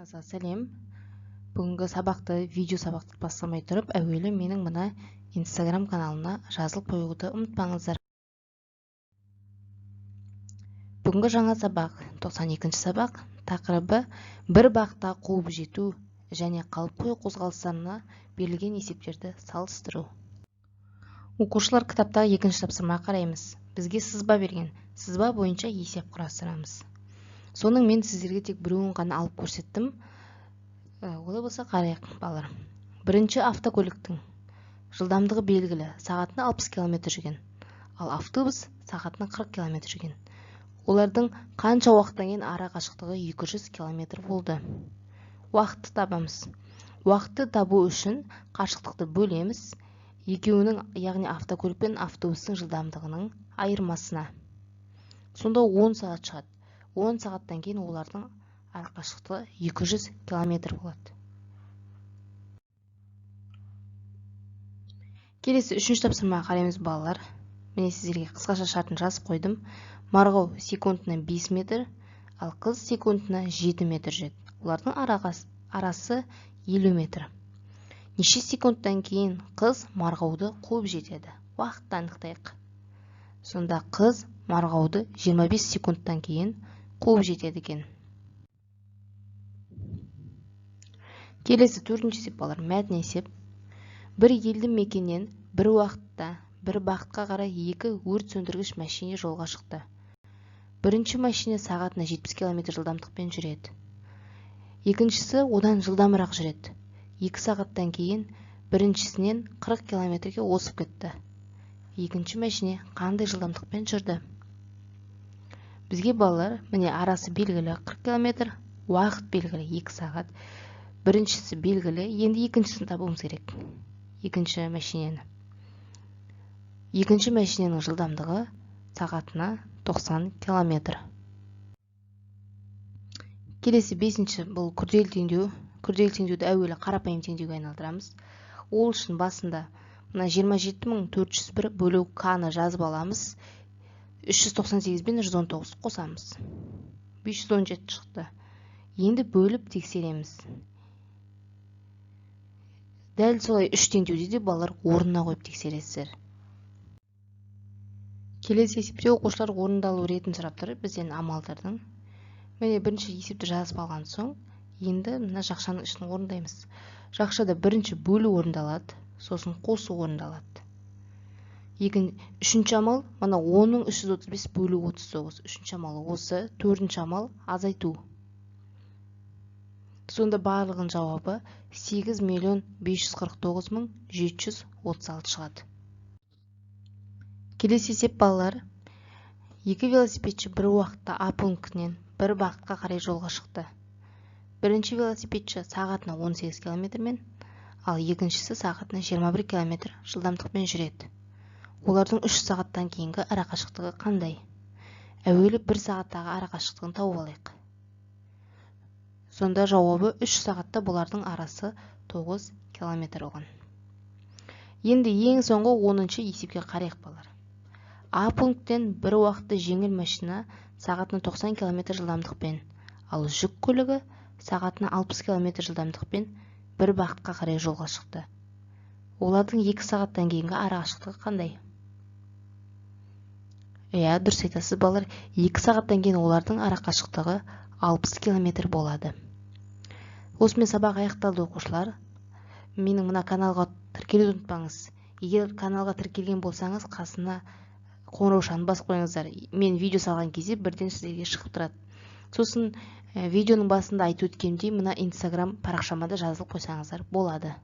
Барлықтарыңызға сәлем. Бүгінгі сабақты видео сабақты бастамай тұрып, әуелі менің мына Instagram каналына жазылып қоюды ұмытпаңыздар. Бүгінгі жаңа сабақ, 92-ші сабақ, тақырыбы бір бақта қуып жету және қалып қою қозғалыстарына берілген есептерді салыстыру. Оқушылар, кітаптағы екінші тапсырма қараймыз. Бізге сызба берген. Сызба бойынша есеп құрастырамыз. Соның мен сіздерге тек біреуін ғана алып көрсеттім. Олай болса қарайық, балалар. Бірінші автокөліктің жылдамдығы белгілі, сағатына 60 км жүрген, ал автобус сағатына 40 км жүрген. Олардың қанша уақыттан кейін ара қашықтығы 200 км болды. Уақытты табамыз. Уақытты табу үшін қашықтықты бөлеміз. Екеуінің, яғни автокөлік пен автобустың жылдамдығының айырмасына. Сонда 10 сағат шығады. 10 сағаттан кейін олардың арақашықтығы 200 км болады. Келесі үшінші тапсырмаға қараймыз, балалар. Мен сіздерге қысқаша шартын жазып қойдым. Марғау секундына 5 метр, ал қыз секундына 7 метр жүреді. Олардың арасы 50 метр. Неше секундтан кейін қыз марғауды қуып жетеді? Уақытты анықтайық. Сонда қыз марғауды 25 секундтан кейін қуып жетеді екен. Келесі төртінші есеп, балалар, мәтін есеп. Бір елді мекеннен бір уақытта бір бағытқа қарай екі өрт сөндіргіш машине жолға шықты. Бірінші машине сағатына 70 км жылдамдықпен жүреді. Екіншісі одан жылдамырақ жүреді. 2 сағаттан кейін біріншісінен 40 км-ге осып кетті. Екінші машине қандай жылдамдықпен жүрді? Бізге, балалар, міне арасы белгілі 40 км, уақыт белгілі 2 сағат. Біріншісі белгілі, енді екіншісін табуымыз керек. Екінші машиненің жылдамдығы сағатына 90 км. Келесі бесінші, бұл күрделі теңдеу. Күрделі теңдеуді әуелі қарапайым теңдеуге айналдырамыз. Ол үшін басында мына 27401 бөлу к-ны жазып аламыз. 398 бен 119 қосамыз. 517 шықты. Енді бөліп тексереміз. Дәл солай 3 теңдеуде де балалар орнына қойып тексересіздер. Келесі есепте оқушылар орындалу ретін сұрап тұр бізден амалдардың. Міне бірінші есепті жазып алған соң, енді мына жақшаның ішін орындаймыз. Жақшада бірінші бөлу орындалады, сосын қосу орындалады. Үшінші амал, мына 10.335 бөлу 39. Үшінші амал осы, төртінші амал азайту. Сонда барлығын жауабы 8.549.736 шығады. Келесі есеп, балалар. Екі велосипедші бір уақытта А пунктінен бір бағытқа қарай жолға шықты. Бірінші велосипедші сағатына 18 км-мен, ал екіншісі сағатына 21 км жылдамдықпен жүреді. Олардың 3 сағаттан кейінгі арақашықтығы қандай? Әуелі 1 сағаттағы арақашықтығын тауып алайық. Сонда жауабы 3 сағатта бұлардың арасы 9 км оған. Енді ең соңғы 10-шы есепке қарайық, балалар. А пункттен бір уақытта жеңіл машина сағатына 90 км жылдамдықпен, ал жүк көлігі сағатына 60 км жылдамдықпен бір бағытқа қарай жолға шықты. Олардың 2 сағаттан кейінгі арақашықтығы қандай? Дұрыс айтасыз, балалар. 2 сағаттан кейін олардың арақашықтығы 60 км болады. Осымен сабақ аяқталды, оқушылар. Менің мына каналға тіркелуді ұмытпаңыз. Егер каналға тіркелген болсаңыз, қасына қоңыраушаны басып қойыңыздар. Мен видео салған кезде бірден сіздерге шығып тұрады. Сосын видеоның басында айтып өткенімдей мына Instagram парақшама да жазылып қойсаңыздар болады.